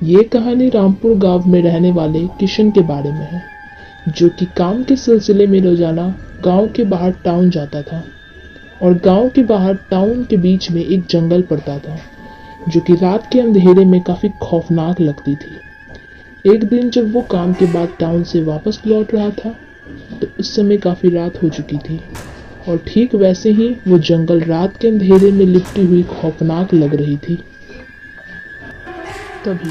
ये कहानी रामपुर गांव में रहने वाले किशन के बारे में है, जो कि काम के सिलसिले में रोजाना गांव के बाहर टाउन जाता था। और गांव के बाहर टाउन के बीच में एक जंगल पड़ता था, जो कि रात के अंधेरे में काफी खौफनाक लगती थी। एक दिन जब वो काम के बाद टाउन से वापस लौट रहा था, तो उस समय काफी रात हो चुकी थी और ठीक वैसे ही वो जंगल रात के अंधेरे में लिपटी हुई खौफनाक लग रही थी। तभी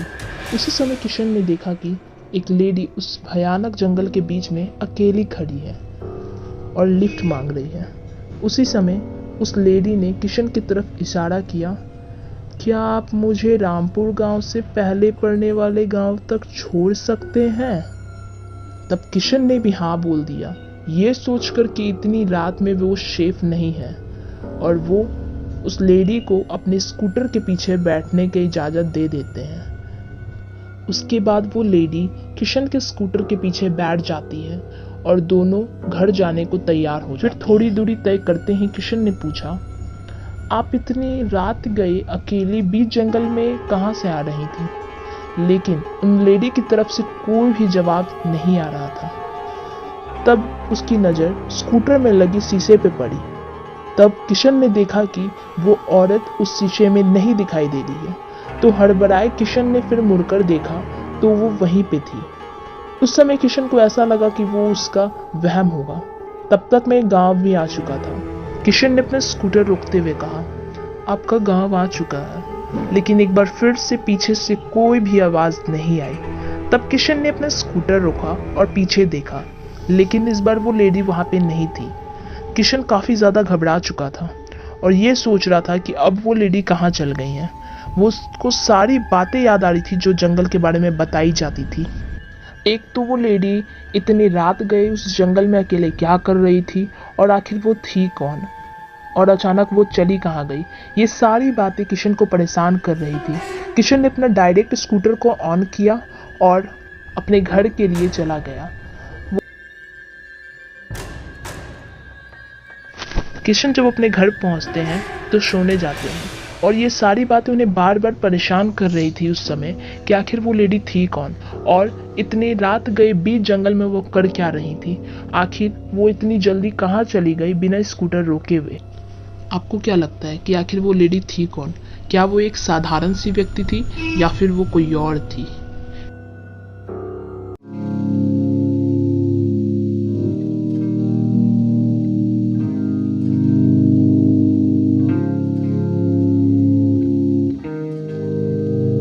उसी समय किशन ने देखा कि एक लेडी उस भयानक जंगल के बीच में अकेली खड़ी है और लिफ्ट मांग रही है। उसी समय उस लेडी ने किशन की तरफ इशारा किया, क्या आप मुझे रामपुर गांव से पहले पड़ने वाले गांव तक छोड़ सकते हैं? तब किशन ने भी हाँ बोल दिया, ये सोचकर कि इतनी रात में वो सेफ नहीं है, और वो उस लेडी को अपने स्कूटर के पीछे बैठने की इजाजत दे देते हैं। उसके बाद वो लेडी किशन के स्कूटर के पीछे बैठ जाती है और दोनों घर जाने को तैयार हो जाते। फिर थोड़ी दूरी तय करते ही किशन ने पूछा, आप इतनी रात गए अकेली बीच जंगल में कहां से आ रही थी? लेकिन उन लेडी की तरफ से कोई भी जवाब नहीं आ रहा था। तब उसकी नजर स्कूटर में लगी शीशे पे पड़ी। तब किशन ने देखा कि वो औरत उस शीशे में नहीं दिखाई दे रही है। तो हड़बड़ाए किशन ने फिर मुड़कर देखा तो वो वहीं पे थी। उस समय किशन को ऐसा लगा कि वो उसका वहम होगा। तब तक मैं गांव भी आ चुका था। किशन ने अपना स्कूटर रोकते हुए कहा, आपका गांव आ चुका है। लेकिन एक बार फिर से पीछे से कोई भी आवाज नहीं आई। तब किशन ने अपना स्कूटर रोका और पीछे देखा, लेकिन इस बार वो लेडी वहां पे नहीं थी। किशन काफी ज्यादा घबरा चुका था और ये सोच रहा था कि अब वो लेडी कहाँ चल गई है। वो उसको सारी बातें याद आ रही थी जो जंगल के बारे में बताई जाती थी। एक तो वो लेडी इतनी रात गए उस जंगल में अकेले क्या कर रही थी, और आखिर वो थी कौन, और अचानक वो चली कहाँ गई। ये सारी बातें किशन को परेशान कर रही थी। किशन ने अपना डायरेक्ट स्कूटर को ऑन किया और अपने घर के लिए चला गया। किशन जब अपने घर पहुंचते हैं तो सोने जाते हैं, और ये सारी बातें उन्हें बार बार परेशान कर रही थी उस समय कि आखिर वो लेडी थी कौन, और इतनी रात गए बीच जंगल में वो कर क्या रही थी। आखिर वो इतनी जल्दी कहाँ चली गई बिना स्कूटर रोके हुए। आपको क्या लगता है कि आखिर वो लेडी थी कौन? क्या वो एक साधारण सी व्यक्ति थी या फिर वो कोई और थी?